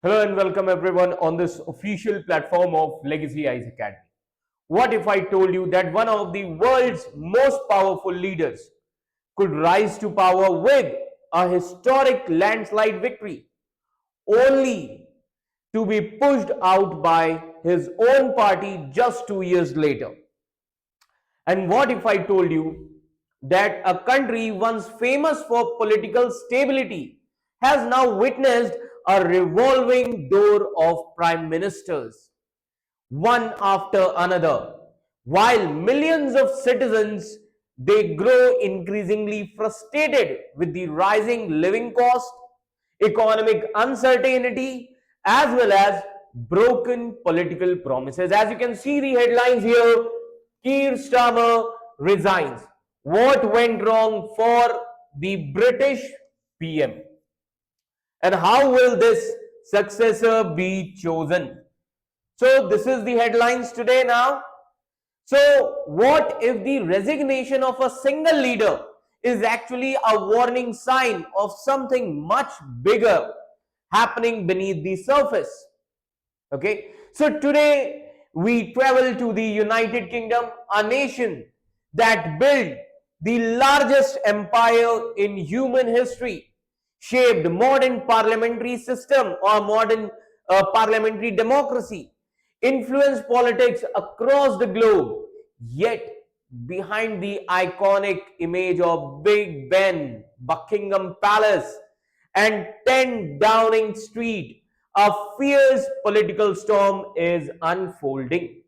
Hello and welcome everyone on this official platform of Legacy Eyes Academy. What if I told you that one of the world's most powerful leaders could rise to power with a historic landslide victory, only to be pushed out by his own party just 2 years later? And what if I told you that a country once famous for political stability has now witnessed a revolving door of prime ministers, one after another, while millions of citizens they grow increasingly frustrated with the rising living cost, economic uncertainty, as well as broken political promises. As you can see the headlines here, Keir Starmer resigns. What went wrong for the British PM? And how will this successor be chosen? So this is the headlines today now. So what if the resignation of a single leader is actually a warning sign of something much bigger happening beneath the surface? Okay, so today we travel to the United Kingdom, a nation that built the largest empire in human history, shaped modern parliamentary system or modern parliamentary democracy, influenced politics across the globe, yet behind the iconic image of Big Ben, Buckingham Palace, and 10 Downing Street, a fierce political storm is unfolding.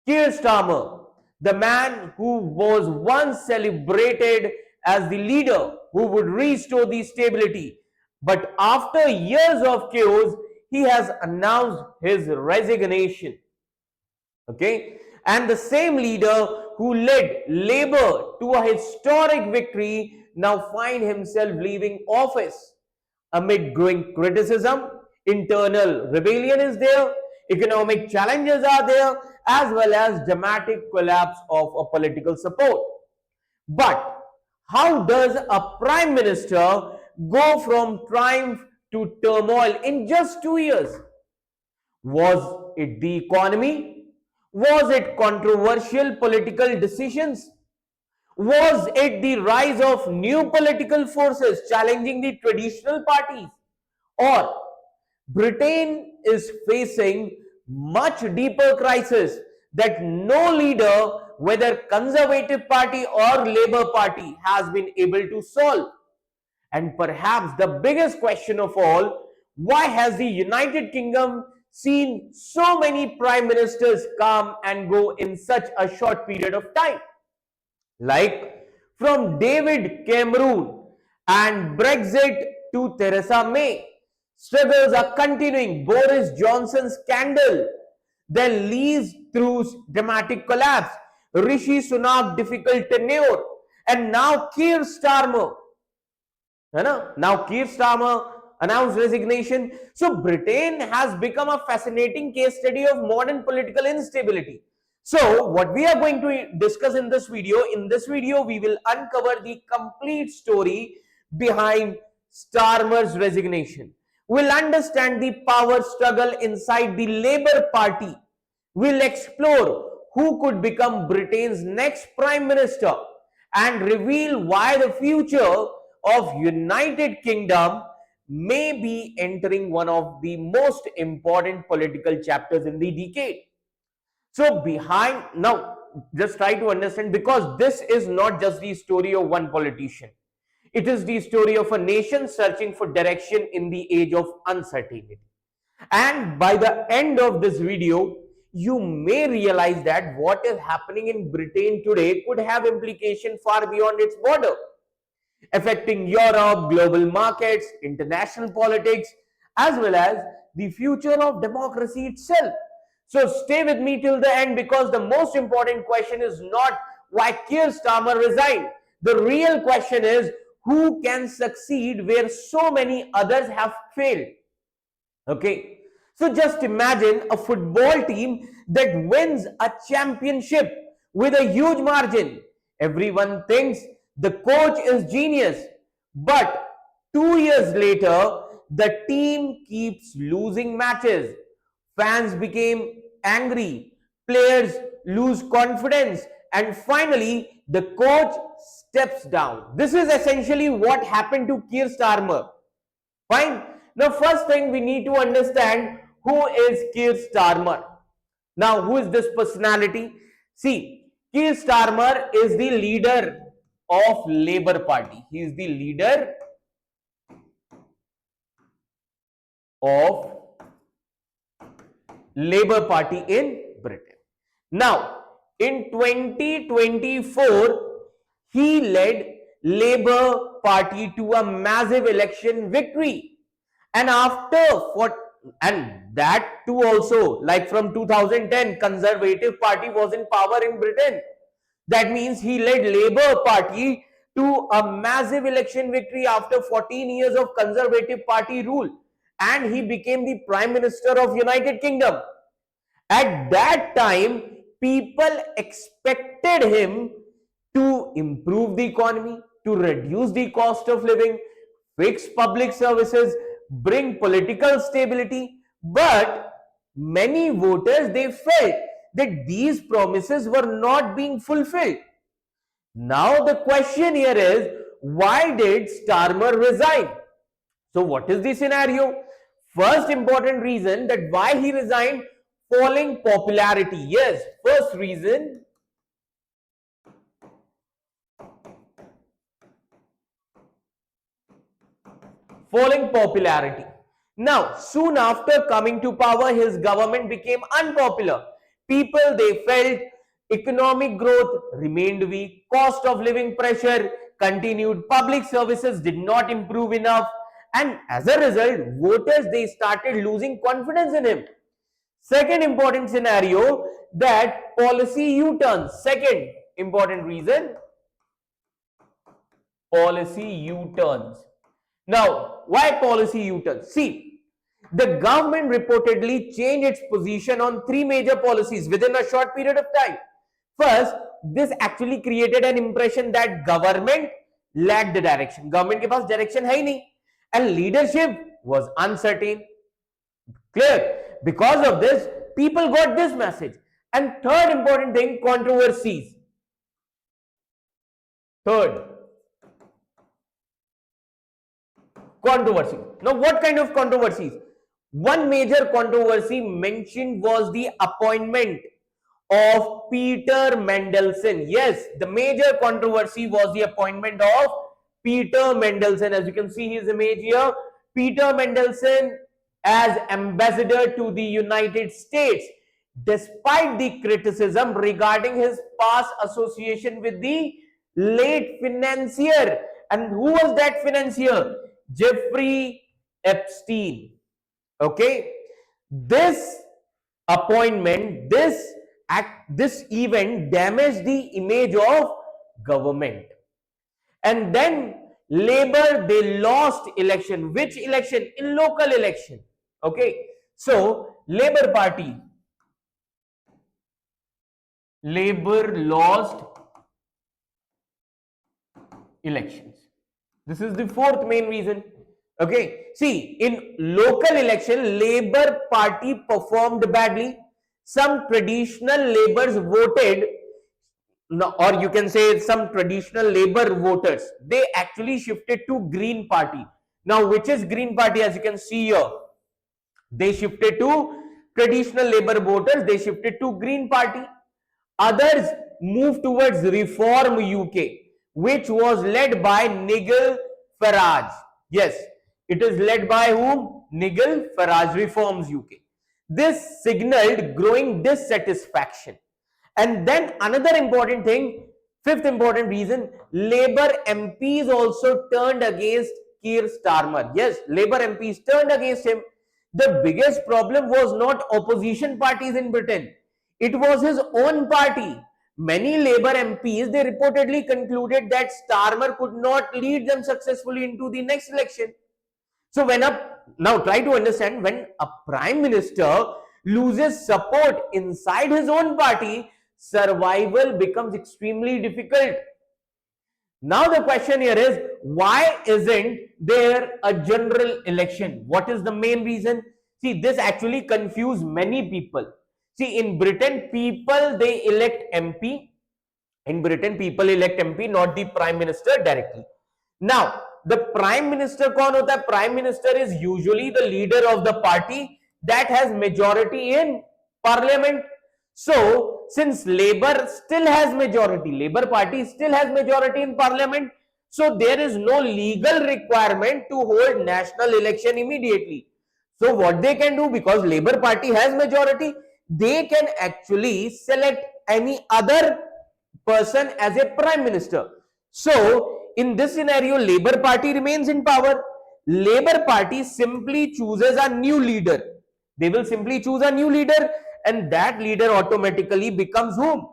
Keir Starmer, the man who was once celebrated as the leader who would restore the stability, but after years of chaos, he has announced his resignation. Okay, and the same leader who led Labour to a historic victory now find himself leaving office amid growing criticism. Internal rebellion is there, economic challenges are there, as well as dramatic collapse of a political support. But how does a prime minister go from triumph to turmoil in just 2 years? Was it the economy? Was it controversial political decisions? Was it the rise of new political forces challenging the traditional parties? Or Britain is facing much deeper crisis that no leader, whether Conservative Party or Labour Party, has been able to solve. And perhaps the biggest question of all, why has the United Kingdom seen so many prime ministers come and go in such a short period of time? Like from David Cameron and Brexit to Theresa May, struggles are continuing. Boris Johnson scandal, then leads through dramatic collapse. Rishi Sunak difficult tenure, and now Keir Starmer. Now Keir Starmer announced resignation. So Britain has become a fascinating case study of modern political instability. So what we are going to discuss in this video we will uncover the complete story behind Starmer's resignation. We'll understand the power struggle inside the Labour Party. We'll explore who could become Britain's next Prime Minister and reveal why the future of United Kingdom may be entering one of the most important political chapters in the decade. So now just try to understand, because this is not just the story of one politician. It is the story of a nation searching for direction in the age of uncertainty. And by the end of this video, you may realize that what is happening in Britain today could have implications far beyond its border, affecting Europe, global markets, international politics, as well as the future of democracy itself. So stay with me till the end, because the most important question is not why Keir Starmer resigned. The real question is, who can succeed where so many others have failed? Okay, so just imagine a football team that wins a championship with a huge margin. Everyone thinks the coach is genius, but 2 years later, the team keeps losing matches. Fans became angry, players lose confidence, and finally the coach steps down. This is essentially what happened to Keir Starmer. Fine. Now, first thing we need to understand, who is Keir Starmer. Now, who is this personality? See, Keir Starmer is the leader of Labour Party. He is the leader of Labour Party in Britain. Now, in 2024, he led Labour Party to a massive election victory. And that too also, like from 2010, Conservative Party was in power in Britain. That means he led Labour Party to a massive election victory after 14 years of Conservative Party rule, and he became the Prime Minister of United Kingdom. At that time, people expected him to improve the economy, to reduce the cost of living, fix public services, bring political stability. But many voters, they felt that these promises were not being fulfilled. Now the question here is, why did Starmer resign? So what is the scenario? First important reason that why he resigned, falling popularity. Yes, first reason, falling popularity. Now, soon after coming to power, his government became unpopular. People, they felt economic growth remained weak, cost of living pressure continued, public services did not improve enough, and as a result, voters, they started losing confidence in him. Second important scenario, that policy U-turns. Second important reason, policy U-turns. Now, why policy U-turns? See, the government reportedly changed its position on three major policies within a short period of time. First, this actually created an impression that government lacked the direction. Government के पास direction है ही नहीं, and leadership was uncertain. Clear? Because of this, people got this message. And third important thing, controversies. Third, controversy. Now, what kind of controversies? One major controversy mentioned was the appointment of Peter Mandelson. Yes, the major controversy was the appointment of Peter Mandelson. As you can see his image here, Peter Mandelson as ambassador to the United States, despite the criticism regarding his past association with the late financier. And who was that financier? Jeffrey Epstein. Okay, this appointment, this event damaged the image of government. And then Labour, they lost election. Which election? In local election. Okay, so Labour Party, Labour lost elections. This is the fourth main reason. Okay, see, in local election, Labour Party performed badly. Some traditional Labours voted, or you can say some traditional Labour voters, they actually shifted to Green Party. Now, which is Green Party? As you can see here, they shifted to traditional Labour voters, they shifted to Green Party. Others moved towards Reform UK, which was led by Nigel Farage. Yes, it is led by whom? Nigel Farage, Reforms UK. This signaled growing dissatisfaction. And then another important thing, fifth important reason, Labour MPs also turned against Keir Starmer. Yes, Labour MPs turned against him. The biggest problem was not opposition parties in Britain. It was his own party. Many Labour MPs, they reportedly concluded that Starmer could not lead them successfully into the next election. So now try to understand, when a Prime Minister loses support inside his own party, survival becomes extremely difficult. Now the question here is, why isn't there a general election? What is the main reason? See, this actually confused many people. See, in Britain, people they elect MP. In Britain, people elect MP, not the Prime Minister directly. Now, the Prime Minister कौन होता है? Prime Minister is usually the leader of the party that has majority in Parliament. So, since Labour still has majority, Labour Party still has majority in Parliament, so there is no legal requirement to hold national election immediately. So, what they can do, because Labour Party has majority, they can actually select any other person as a Prime Minister. So, in this scenario, Labour Party remains in power. Labour Party simply chooses a new leader. They will simply choose a new leader, and that leader automatically becomes whom?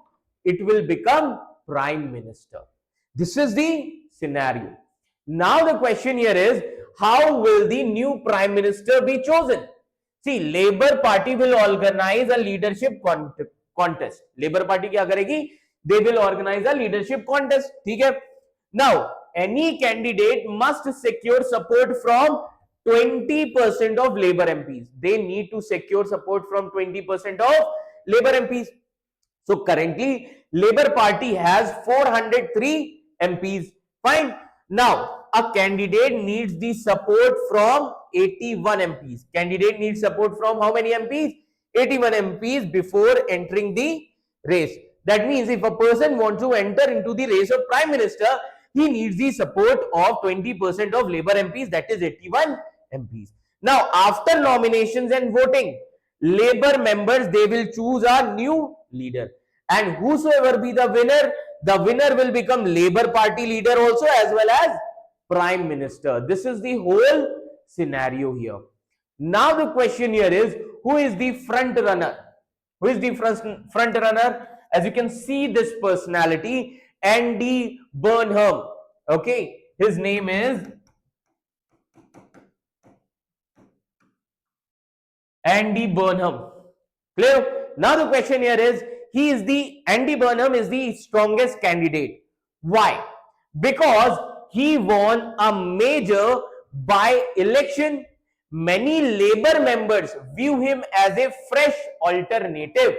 It will become Prime Minister. This is the scenario. Now the question here is, how will the new Prime Minister be chosen? See, Labour Party will organize a leadership contest. Labour Party क्या करेगी? They will organize a leadership contest. ठीक है? Now, any candidate must secure support from 20% of Labour MPs. They need to secure support from 20% of Labour MPs. So currently, Labour Party has 403 MPs. Fine. Now, a candidate needs the support from 81 MPs. Candidate needs support from how many MPs? 81 MPs before entering the race. That means if a person wants to enter into the race of Prime Minister, he needs the support of 20% of Labour MPs, that is 81 MPs. Now, after nominations and voting, Labour members, they will choose a new leader. And whosoever be the winner will become Labour Party leader also, as well as Prime Minister. This is the whole scenario here. Now the question here is, who is the front runner? Who is the front runner? As you can see, this personality, Andy Burnham. Okay, his name is Andy Burnham. Clear? Now the question here is, Andy Burnham is the strongest candidate. Why? Because he won a major by-election. Many Labour members view him as a fresh alternative,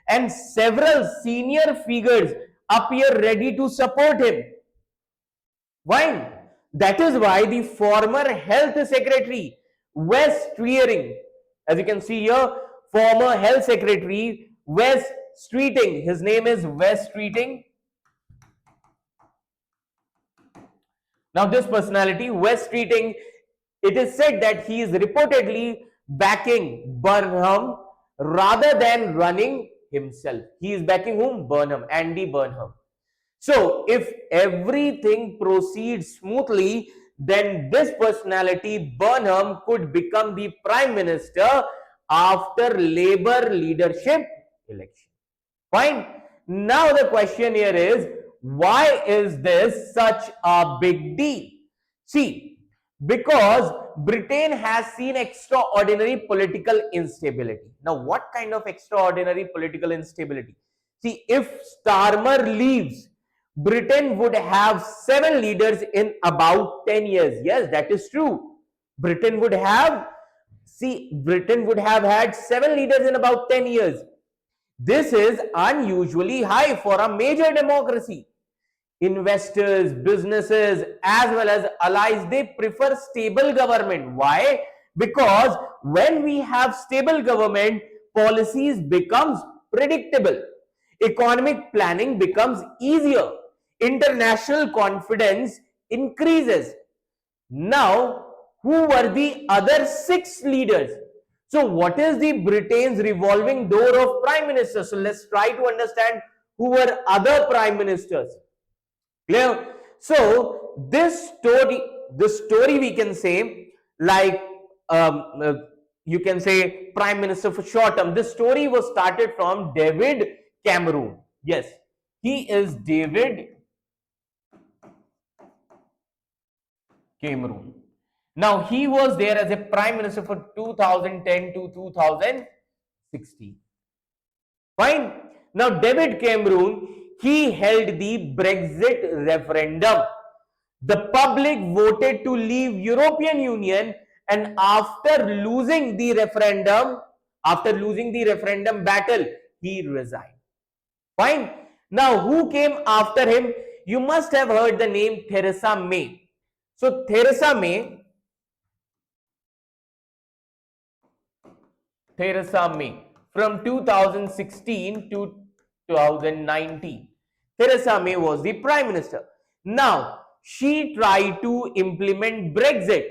and several senior figures appear ready to support him. Why? That is why the former Health Secretary, Wes Streeting, as you can see here, former Health Secretary, Wes Streeting, his name is Wes Streeting. Now this personality, Wes Streeting, it is said that he is reportedly backing Burnham rather than running himself. He is backing whom? Burnham, Andy Burnham. So if everything proceeds smoothly, then this personality, Burnham, could become the Prime Minister after Labour leadership election. Fine. Now the question here is, why is this such a big deal? See, because Britain has seen extraordinary political instability. Now, what kind of extraordinary political instability? See, if Starmer leaves, Britain would have 7 leaders in about 10 years. Yes, that is true. Britain would have had 7 leaders in about 10 years. This is unusually high for a major democracy. Investors, businesses, as well as allies, they prefer stable government. Why? Because when we have stable government, policies becomes predictable. Economic planning becomes easier. International confidence increases. Now, who were the other 6 leaders? So what is the Britain's revolving door of prime ministers? So let's try to understand who were other prime ministers. Clear? So this story we can say, like you can say prime minister for short term. This story was started from David Cameron. Yes, he is David Cameron. Now he was there as a prime minister for 2010 to 2016. Fine. Now David Cameron, he held the Brexit referendum. The public voted to leave European Union, and after losing the referendum battle, he resigned. Fine. Now, who came after him? You must have heard the name Theresa May. So, Theresa May from 2016 to 2019. Theresa May was the Prime Minister. Now, she tried to implement Brexit.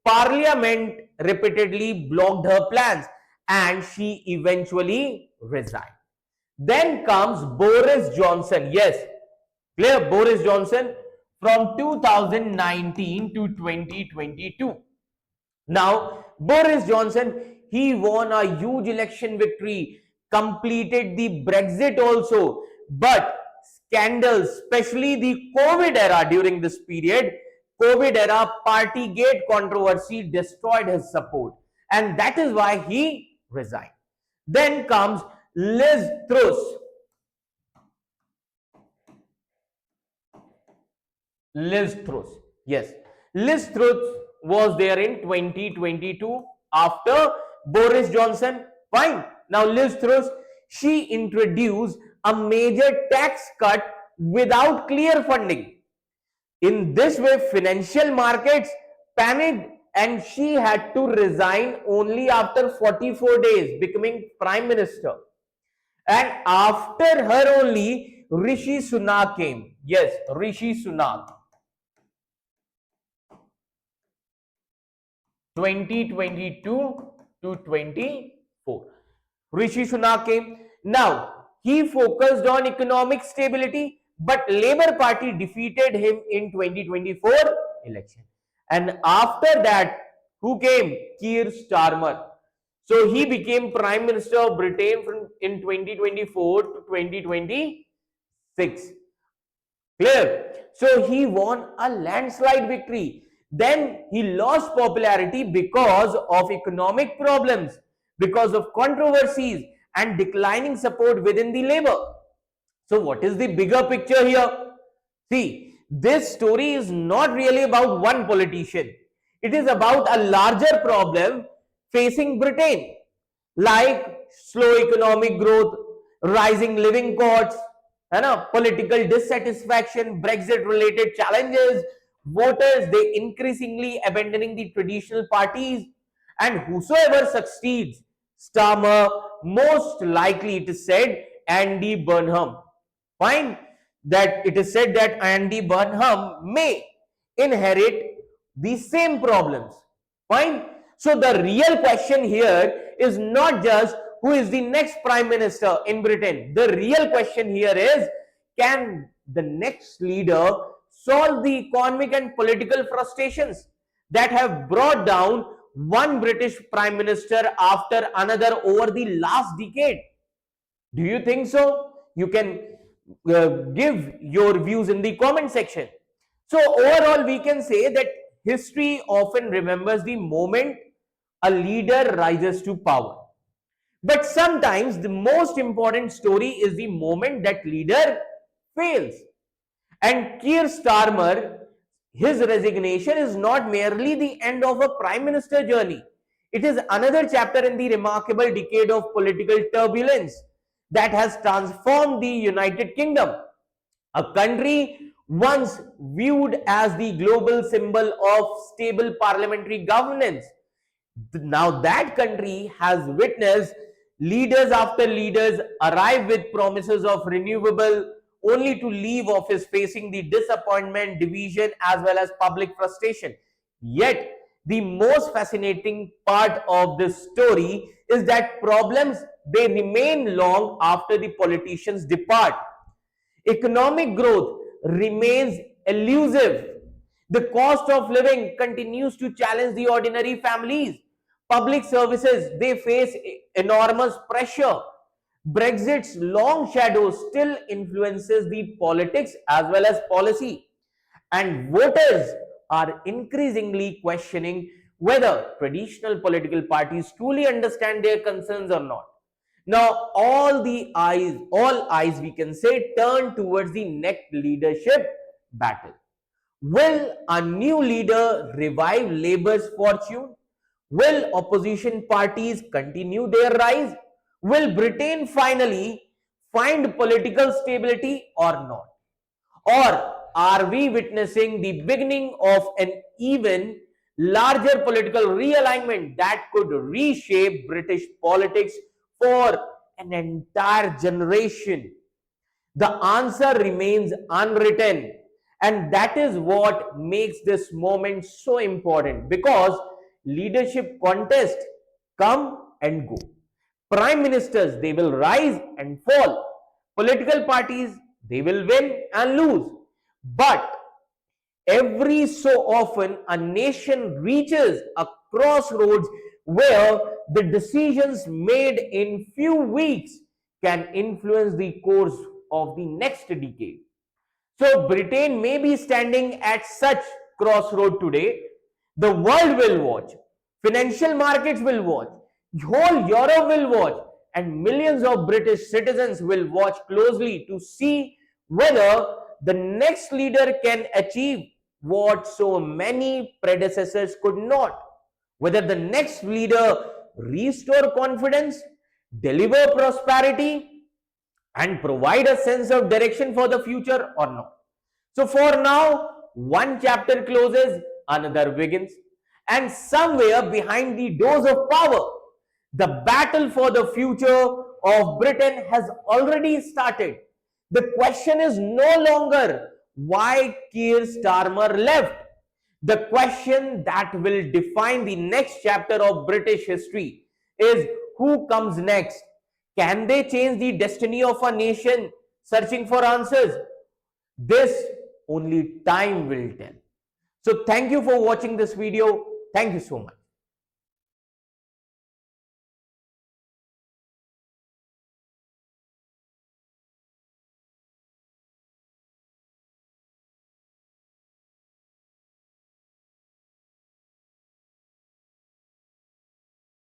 Parliament repeatedly blocked her plans and she eventually resigned. Then comes Boris Johnson. Yes, clear, Boris Johnson from 2019 to 2022. Now, Boris Johnson, he won a huge election victory, completed the Brexit also, but scandals, especially the COVID era during this period, COVID era Partygate controversy destroyed his support, and that is why he resigned. Then comes Liz Truss. Liz Truss. Yes. Liz Truss was there in 2022 after Boris Johnson. Fine. Now Liz Truss, she introduced a major tax cut without clear funding. In this way, financial markets panicked and she had to resign only after 44 days, becoming Prime Minister. And after her only, Rishi Sunak came. Yes, Rishi Sunak. 2022 to 24. Rishi Sunak came. Now, he focused on economic stability, but Labour Party defeated him in 2024 election. And after that, who came? Keir Starmer. So he became Prime Minister of Britain in 2024 to 2026. Clear? So he won a landslide victory. Then he lost popularity because of economic problems, because of controversies and declining support within the Labour. So what is the bigger picture here? See, this story is not really about one politician. It is about a larger problem facing Britain, like slow economic growth, rising living costs, political dissatisfaction, Brexit related challenges, voters they increasingly abandoning the traditional parties, and whosoever succeeds, Starmer, most likely it is said Andy Burnham. Fine, that it is said that Andy Burnham may inherit the same problems. Fine. So the real question here is not just who is the next Prime Minister in Britain. The real question here is, can the next leader solve the economic and political frustrations that have brought down one British Prime Minister after another over the last decade? Do you think so? You can give your views in the comment section. So overall, we can say that history often remembers the moment a leader rises to power. But sometimes the most important story is the moment that leader fails. And Keir Starmer, his resignation is not merely the end of a Prime Minister journey. It is another chapter in the remarkable decade of political turbulence that has transformed the United Kingdom, a country once viewed as the global symbol of stable parliamentary governance. Now that country has witnessed leaders after leaders arrive with promises of renewable, only to leave office facing the disappointment, division, as well as public frustration. Yet, the most fascinating part of this story is that problems they remain long after the politicians depart. Economic growth remains elusive. The cost of living continues to challenge the ordinary families. Public services, they face enormous pressure. Brexit's long shadow still influences the politics as well as policy. And voters are increasingly questioning whether traditional political parties truly understand their concerns or not. Now, all eyes we can say turn towards the next leadership battle. Will a new leader revive Labour's fortune? Will opposition parties continue their rise? Will Britain finally find political stability or not? Or are we witnessing the beginning of an even larger political realignment that could reshape British politics for an entire generation? The answer remains unwritten, and that is what makes this moment so important, because leadership contests come and go. Prime ministers, they will rise and fall. Political parties, they will win and lose. But every so often, a nation reaches a crossroads where the decisions made in few weeks can influence the course of the next decade. So Britain may be standing at such crossroad today. The world will watch. Financial markets will watch. Whole Europe will watch. And millions of British citizens will watch closely to see whether the next leader can achieve what so many predecessors could not. Whether the next leader restore confidence, deliver prosperity, and provide a sense of direction for the future or not. So for now, one chapter closes, another begins, and somewhere behind the doors of power, the battle for the future of Britain has already started. The question is no longer why Keir Starmer left. The question that will define the next chapter of British history is who comes next. Can they change the destiny of a nation searching for answers? This only time will tell. So thank you for watching this video. Thank you so much.